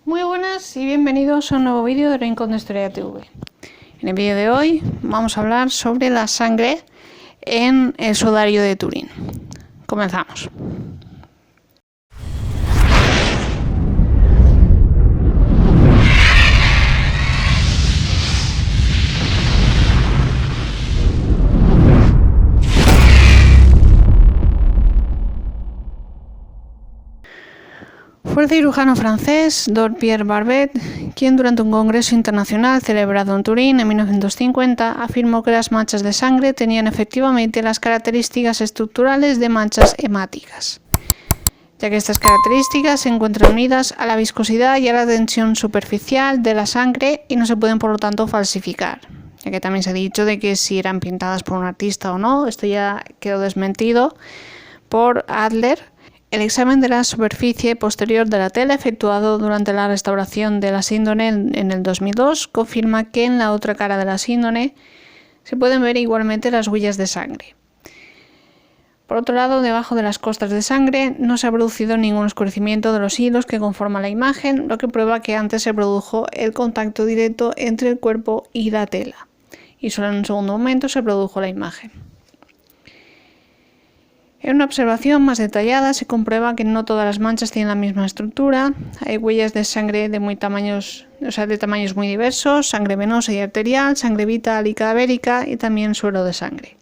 Muy buenas y bienvenidos a un nuevo vídeo de Rincón de Historia TV. En el vídeo de hoy vamos a hablar sobre la sangre en el sudario de Turín. Comenzamos. Fue el cirujano francés Dr. Pierre Barbet quien durante un congreso internacional celebrado en Turín en 1950 afirmó que las manchas de sangre tenían efectivamente las características estructurales de manchas hemáticas, ya que estas características se encuentran unidas a la viscosidad y a la tensión superficial de la sangre y no se pueden por lo tanto falsificar, ya que también se ha dicho de que si eran pintadas por un artista o no. Esto ya quedó desmentido por Adler. El examen de la superficie posterior de la tela efectuado durante la restauración de la síndone en el 2002 confirma que en la otra cara de la síndone se pueden ver igualmente las huellas de sangre. Por otro lado, debajo de las costras de sangre no se ha producido ningún oscurecimiento de los hilos que conforman la imagen, lo que prueba que antes se produjo el contacto directo entre el cuerpo y la tela, y solo en un segundo momento se produjo la imagen. En una observación más detallada se comprueba que no todas las manchas tienen la misma estructura. Hay huellas de sangre de tamaños muy diversos, sangre venosa y arterial, sangre vital y cadavérica y también suero de sangre.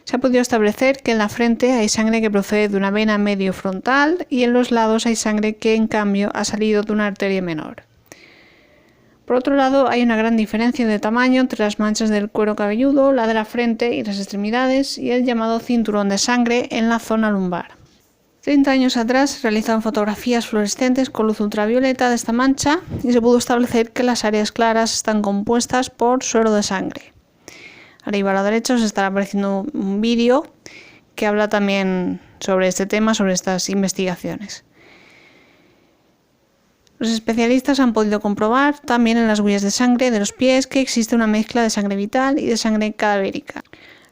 Se ha podido establecer que en la frente hay sangre que procede de una vena medio frontal y en los lados hay sangre que en cambio ha salido de una arteria menor. Por otro lado, hay una gran diferencia de tamaño entre las manchas del cuero cabelludo, la de la frente y las extremidades y el llamado cinturón de sangre en la zona lumbar. 30 años atrás se realizaron fotografías fluorescentes con luz ultravioleta de esta mancha y se pudo establecer que las áreas claras están compuestas por suero de sangre. Arriba a la derecha os estará apareciendo un vídeo que habla también sobre este tema, sobre estas investigaciones. Los especialistas han podido comprobar también en las huellas de sangre de los pies que existe una mezcla de sangre vital y de sangre cadavérica.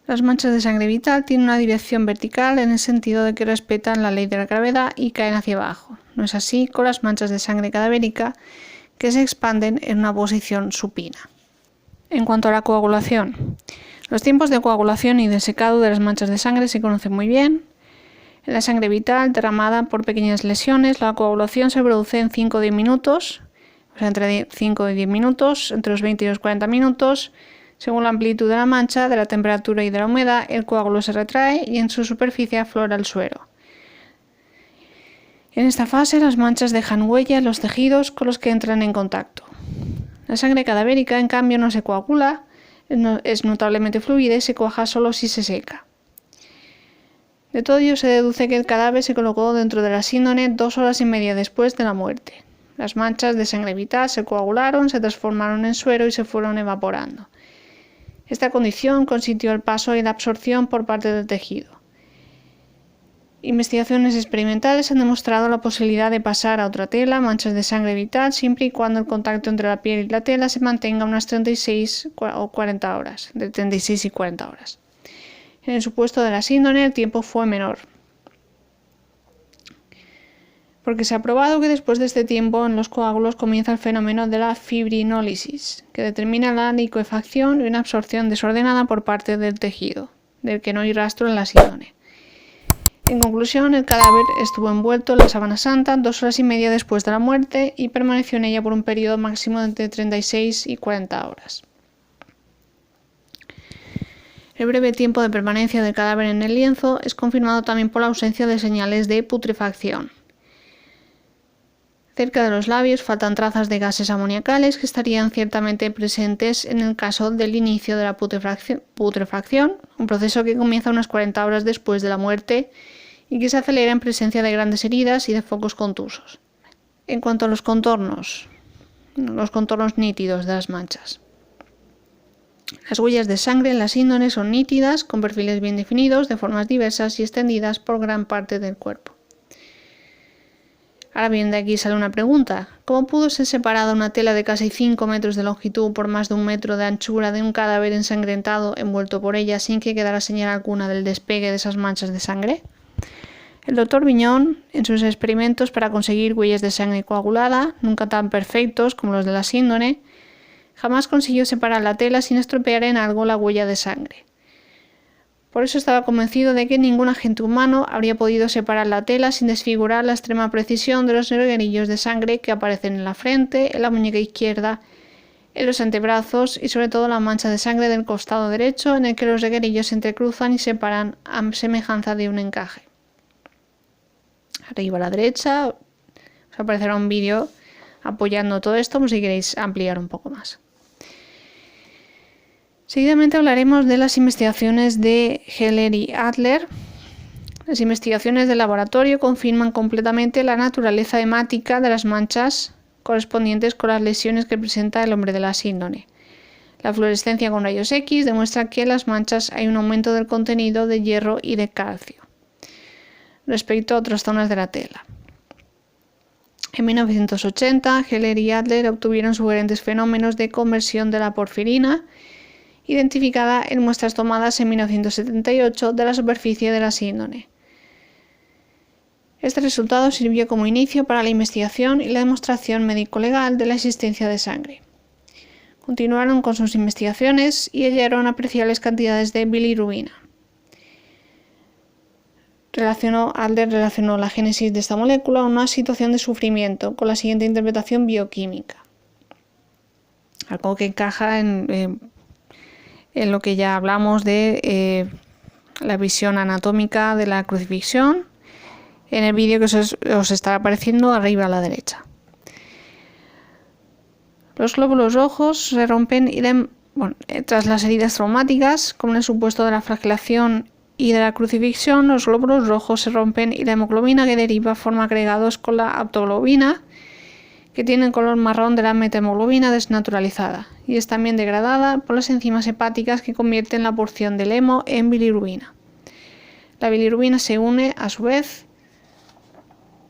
Las manchas de sangre vital tienen una dirección vertical en el sentido de que respetan la ley de la gravedad y caen hacia abajo. No es así con las manchas de sangre cadavérica, que se expanden en una posición supina. En cuanto a la coagulación, los tiempos de coagulación y de secado de las manchas de sangre se conocen muy bien. En la sangre vital derramada por pequeñas lesiones, la coagulación se produce en 5 o 10 minutos, entre 5 y 10 minutos, entre los 20 y los 40 minutos. Según la amplitud de la mancha, de la temperatura y de la humedad, el coágulo se retrae y en su superficie aflora el suero. En esta fase, las manchas dejan huella en los tejidos con los que entran en contacto. La sangre cadavérica, en cambio, no se coagula, es notablemente fluida y se cuaja solo si se seca. De todo ello se deduce que el cadáver se colocó dentro de la síndone 2 horas y media después de la muerte. Las manchas de sangre vital se coagularon, se transformaron en suero y se fueron evaporando. Esta condición consintió el paso y la absorción por parte del tejido. Investigaciones experimentales han demostrado la posibilidad de pasar a otra tela manchas de sangre vital siempre y cuando el contacto entre la piel y la tela se mantenga unas 36 o 40 horas, de 36 y 40 horas. En el supuesto de la síndone el tiempo fue menor, porque se ha probado que después de este tiempo en los coágulos comienza el fenómeno de la fibrinólisis, que determina la liquefacción y una absorción desordenada por parte del tejido, del que no hay rastro en la síndone. En conclusión, el cadáver estuvo envuelto en la sábana santa 2 horas y media después de la muerte y permaneció en ella por un periodo máximo de entre 36 y 40 horas. El breve tiempo de permanencia del cadáver en el lienzo es confirmado también por la ausencia de señales de putrefacción. Cerca de los labios faltan trazas de gases amoniacales que estarían ciertamente presentes en el caso del inicio de la putrefacción, un proceso que comienza unas 40 horas después de la muerte y que se acelera en presencia de grandes heridas y de focos contusos. En cuanto a los contornos nítidos de las manchas. Las huellas de sangre en la síndone son nítidas, con perfiles bien definidos, de formas diversas y extendidas por gran parte del cuerpo. Ahora bien, de aquí sale una pregunta. ¿Cómo pudo ser separada una tela de casi 5 metros de longitud por más de 1 metro de anchura de un cadáver ensangrentado envuelto por ella sin que quedara señal alguna del despegue de esas manchas de sangre? El doctor Viñón, en sus experimentos para conseguir huellas de sangre coagulada, nunca tan perfectos como los de la síndone, jamás consiguió separar la tela sin estropear en algo la huella de sangre. Por eso estaba convencido de que ningún agente humano habría podido separar la tela sin desfigurar la extrema precisión de los reguerillos de sangre que aparecen en la frente, en la muñeca izquierda, en los antebrazos y sobre todo la mancha de sangre del costado derecho en el que los reguerillos se entrecruzan y separan a semejanza de un encaje. Arriba a la derecha os aparecerá un vídeo apoyando todo esto por si queréis ampliar un poco más. Seguidamente hablaremos de las investigaciones de Heller y Adler. Las investigaciones del laboratorio confirman completamente la naturaleza hemática de las manchas correspondientes con las lesiones que presenta el hombre de la síndone. La fluorescencia con rayos X demuestra que en las manchas hay un aumento del contenido de hierro y de calcio respecto a otras zonas de la tela. En 1980, Heller y Adler obtuvieron sugerentes fenómenos de conversión de la porfirina, identificada en muestras tomadas en 1978 de la superficie de la síndone. Este resultado sirvió como inicio para la investigación y la demostración médico-legal de la existencia de sangre. Continuaron con sus investigaciones y hallaron apreciables cantidades de bilirrubina. Adler relacionó la génesis de esta molécula a una situación de sufrimiento con la siguiente interpretación bioquímica, algo que encaja en lo que ya hablamos de la visión anatómica de la crucifixión en el vídeo que os estará apareciendo arriba a la derecha. Los glóbulos rojos se rompen tras las heridas traumáticas, como en el supuesto de la flagelación y de la crucifixión. Los glóbulos rojos se rompen y la hemoglobina que deriva forma agregados con la aptoglobina, que tiene el color marrón de la metahemoglobina desnaturalizada y es también degradada por las enzimas hepáticas que convierten la porción del hemo en bilirrubina. La bilirrubina se une, a su vez,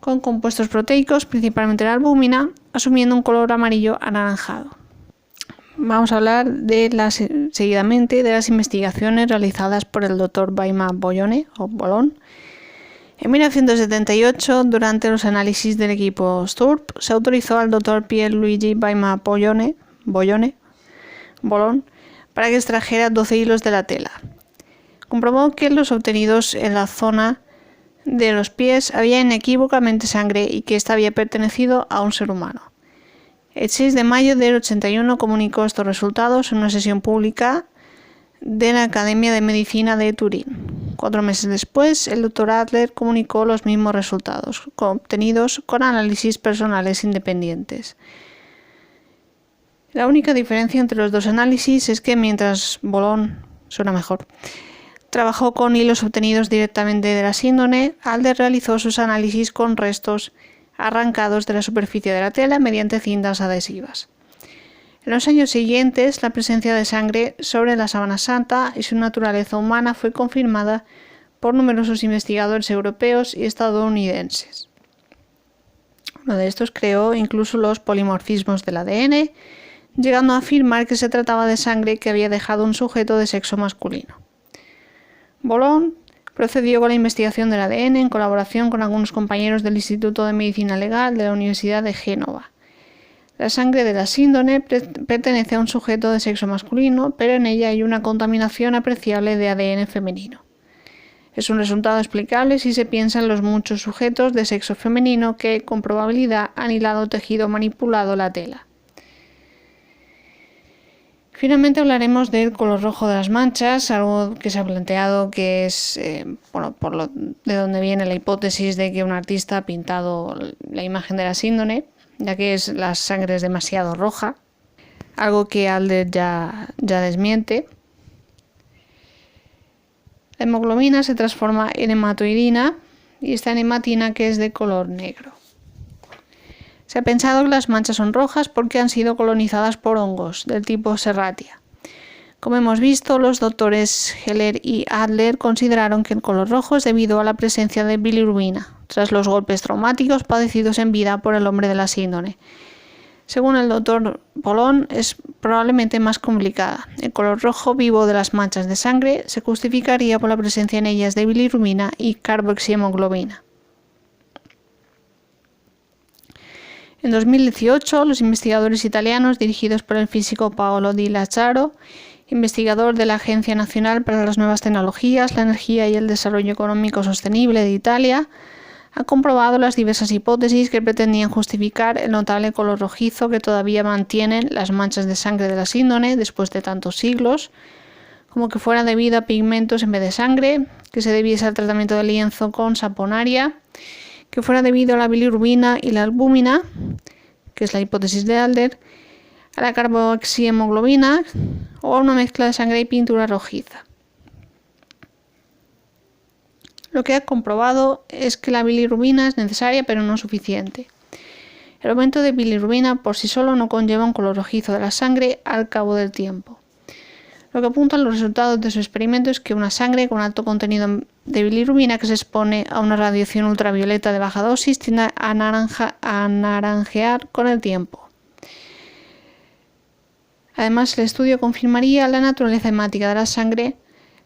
con compuestos proteicos, principalmente la albúmina, asumiendo un color amarillo anaranjado. Vamos a hablar seguidamente de las investigaciones realizadas por el Dr. Bolon. En 1978, durante los análisis del equipo STURP, se autorizó al Dr. Pierluigi Bolon para que extrajera 12 hilos de la tela. Comprobó que los obtenidos en la zona de los pies había inequívocamente sangre y que ésta había pertenecido a un ser humano. El 6 de mayo del 81 comunicó estos resultados en una sesión pública de la Academia de Medicina de Turín. 4 meses después, el Dr. Adler comunicó los mismos resultados, obtenidos con análisis personales independientes. La única diferencia entre los dos análisis es que mientras Bolon trabajó con hilos obtenidos directamente de la síndone, Adler realizó sus análisis con restos arrancados de la superficie de la tela mediante cintas adhesivas. En los años siguientes, la presencia de sangre sobre la sábana santa y su naturaleza humana fue confirmada por numerosos investigadores europeos y estadounidenses. Uno de estos creó incluso los polimorfismos del ADN, llegando a afirmar que se trataba de sangre que había dejado un sujeto de sexo masculino. Bolon procedió con la investigación del ADN en colaboración con algunos compañeros del Instituto de Medicina Legal de la Universidad de Génova. La sangre de la síndone pertenece a un sujeto de sexo masculino, pero en ella hay una contaminación apreciable de ADN femenino. Es un resultado explicable si se piensa en los muchos sujetos de sexo femenino que, con probabilidad, han hilado tejido manipulado la tela. Finalmente hablaremos del color rojo de las manchas, algo que se ha planteado que es de donde viene la hipótesis de que un artista ha pintado la imagen de la síndone, ya que la sangre es demasiado roja, algo que Adler ya desmiente. La hemoglobina se transforma en hematoidina y está en hematina, que es de color negro. Se ha pensado que las manchas son rojas porque han sido colonizadas por hongos del tipo Serratia. Como hemos visto, los doctores Heller y Adler consideraron que el color rojo es debido a la presencia de bilirrubina, tras los golpes traumáticos padecidos en vida por el hombre de la síndone. Según el doctor Bolon, es probablemente más complicada. El color rojo vivo de las manchas de sangre se justificaría por la presencia en ellas de bilirrubina y carboxihemoglobina. En 2018, los investigadores italianos, dirigidos por el físico Paolo Di Lazzaro, investigador de la Agencia Nacional para las Nuevas Tecnologías, la Energía y el Desarrollo Económico Sostenible de Italia, han comprobado las diversas hipótesis que pretendían justificar el notable color rojizo que todavía mantienen las manchas de sangre de la síndrome después de tantos siglos, como que fuera debido a pigmentos en vez de sangre, que se debiese al tratamiento del lienzo con saponaria, que fuera debido a la bilirrubina y la albúmina, que es la hipótesis de Adler, a la carboxihemoglobina o a una mezcla de sangre y pintura rojiza. Lo que ha comprobado es que la bilirrubina es necesaria pero no suficiente. El aumento de bilirrubina por sí solo no conlleva un color rojizo de la sangre al cabo del tiempo. Lo que apuntan los resultados de su experimento es que una sangre con alto contenido de bilirrubina que se expone a una radiación ultravioleta de baja dosis tiende a naranjear con el tiempo. Además, el estudio confirmaría la naturaleza hemática de la sangre,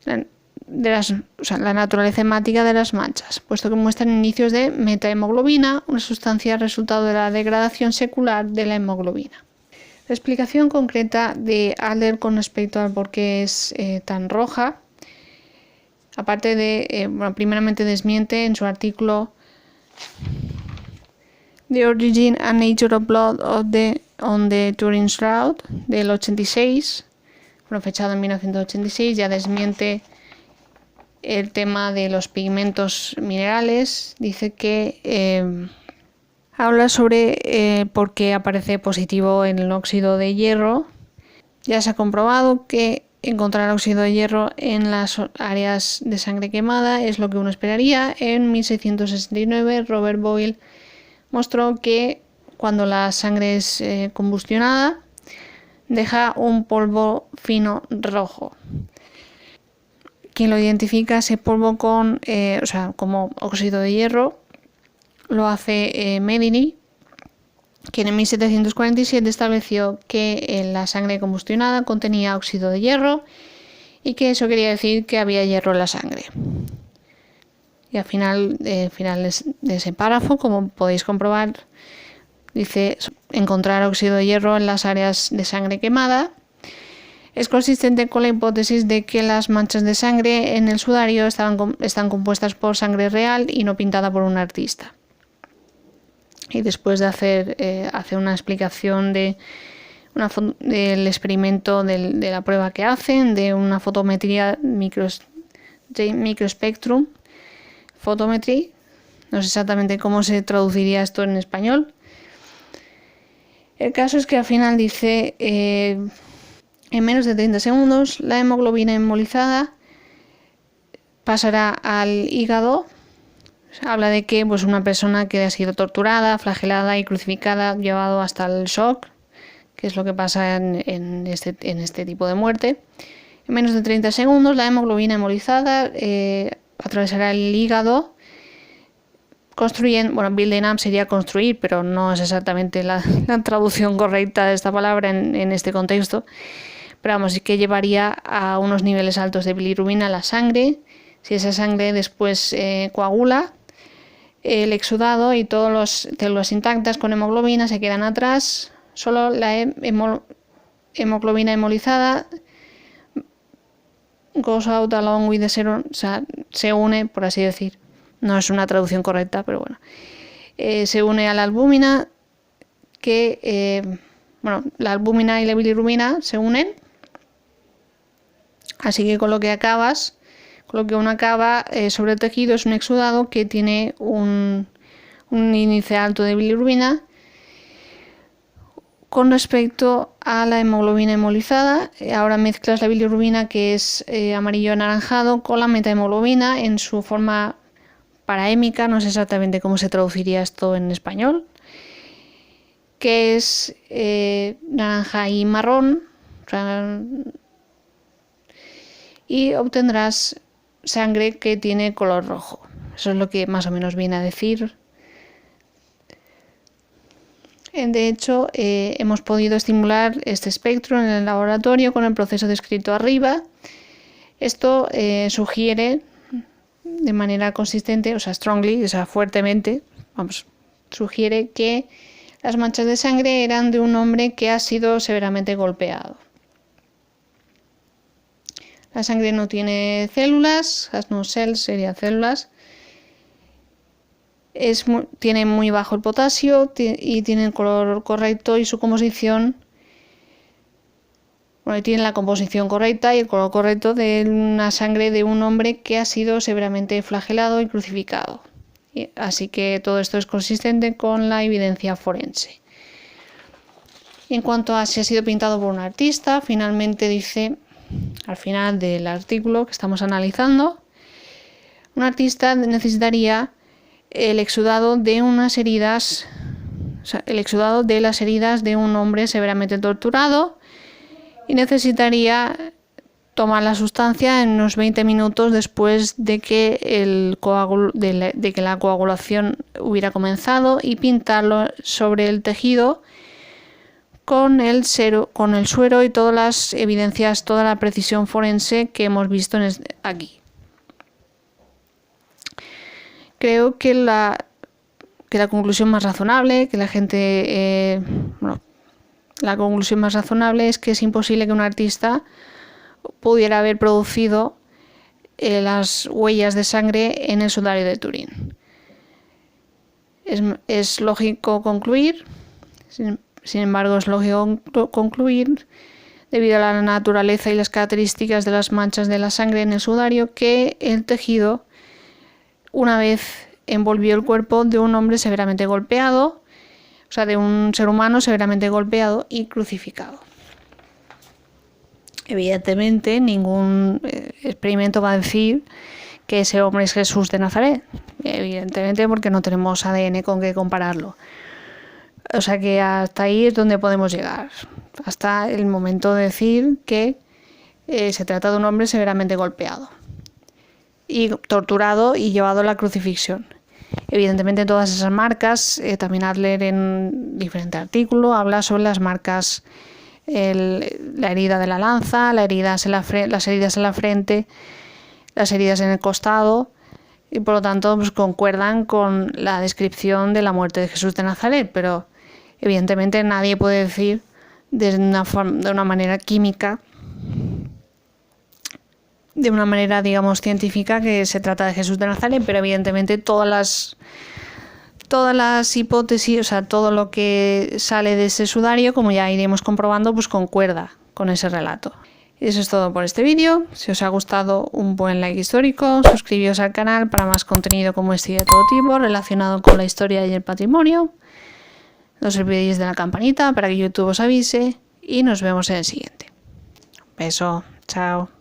la naturaleza hemática de las manchas, puesto que muestran indicios de metahemoglobina, una sustancia resultado de la degradación secular de la hemoglobina. La explicación concreta de Adler con respecto al por qué es tan roja, aparte de, primeramente desmiente en su artículo The Origin and Nature of Blood on the Turin Shroud del 86, fechado en 1986, ya desmiente el tema de los pigmentos minerales. Dice que habla sobre por qué aparece positivo en el óxido de hierro. Ya se ha comprobado que encontrar óxido de hierro en las áreas de sangre quemada es lo que uno esperaría. En 1669, Robert Boyle mostró que cuando la sangre es combustionada, deja un polvo fino rojo. Quien lo identifica ese polvo como óxido de hierro lo hace Medini, quien en 1747 estableció que la sangre combustionada contenía óxido de hierro y que eso quería decir que había hierro en la sangre. Y al final de ese párrafo, como podéis comprobar, dice: encontrar óxido de hierro en las áreas de sangre quemada es consistente con la hipótesis de que las manchas de sangre en el sudario están compuestas por sangre real y no pintada por un artista. Y después de hacer una explicación del experimento, de la prueba que hacen, de una fotometría microspectrum, photometry, no sé exactamente cómo se traduciría esto en español. El caso es que al final dice: en menos de 30 segundos la hemoglobina embolizada pasará al hígado. Habla de que una persona que ha sido torturada, flagelada y crucificada, llevado hasta el shock, que es lo que pasa en este tipo de muerte. En menos de 30 segundos la hemoglobina embolizada atravesará el hígado, building up sería construir, pero no es exactamente la traducción correcta de esta palabra en este contexto. Pero vamos, sí que llevaría a unos niveles altos de bilirrubina a la sangre. Si esa sangre después coagula, el exudado y todas las células intactas con hemoglobina se quedan atrás. Solo la hemoglobina hemolizada goes out along with the serum, o sea, se une, por así decir. No es una traducción correcta, pero bueno. Se une a la albúmina, la albúmina y la bilirrubina se unen. Así que con lo que uno acaba sobre el tejido es un exudado que tiene un índice alto de bilirrubina con respecto a la hemoglobina hemolizada. Ahora mezclas la bilirrubina, que es amarillo anaranjado, con la metahemoglobina en su forma parahémica, no sé exactamente cómo se traduciría esto en español, que es naranja y marrón, y obtendrás sangre que tiene color rojo. Eso es lo que más o menos viene a decir. De hecho, hemos podido estimular este espectro en el laboratorio con el proceso descrito arriba. Esto sugiere de manera consistente, fuertemente, sugiere que Las manchas de sangre eran de un hombre que ha sido severamente golpeado. La sangre no tiene células, has no cells sería células. Tiene muy bajo el potasio y tiene el color correcto y su composición, tiene la composición correcta y el color correcto de una sangre de un hombre que ha sido severamente flagelado y crucificado. Así que todo esto es consistente con la evidencia forense. En cuanto a si ha sido pintado por un artista, finalmente dice, al final del artículo que estamos analizando, un artista necesitaría el exudado de unas heridas, el exudado de las heridas de un hombre severamente torturado, y necesitaría tomar la sustancia en unos 20 minutos después de que, la coagulación hubiera comenzado y pintarlo sobre el tejido con el suero y todas las evidencias, toda la precisión forense que hemos visto aquí. Creo que la conclusión más razonable, la conclusión más razonable es que es imposible que un artista pudiera haber producido las huellas de sangre en el sudario de Turín. Es lógico concluir, sin embargo, es lógico concluir, debido a la naturaleza y las características de las manchas de la sangre en el sudario, que el tejido, una vez envolvió el cuerpo de un hombre severamente golpeado, de un ser humano severamente golpeado y crucificado. Evidentemente, ningún experimento va a decir que ese hombre es Jesús de Nazaret. Evidentemente, porque no tenemos ADN con que compararlo. O sea que hasta ahí es donde podemos llegar. Hasta el momento de decir que se trata de un hombre severamente golpeado y torturado y llevado a la crucifixión. Evidentemente todas esas marcas, también Adler en diferente artículo habla sobre las marcas, la herida de la lanza, las heridas en la frente, las heridas en el costado, y por lo tanto pues, concuerdan con la descripción de la muerte de Jesús de Nazaret, pero evidentemente nadie puede decir de una manera química, de una manera, digamos, científica, que se trata de Jesús de Nazaret, pero evidentemente todas las hipótesis, todo lo que sale de ese sudario, como ya iremos comprobando, pues concuerda con ese relato. Eso es todo por este vídeo. Si os ha gustado, un buen like histórico, suscribíos al canal para más contenido como este y de todo tipo relacionado con la historia y el patrimonio. No os olvidéis de la campanita para que YouTube os avise y nos vemos en el siguiente. Un beso, chao.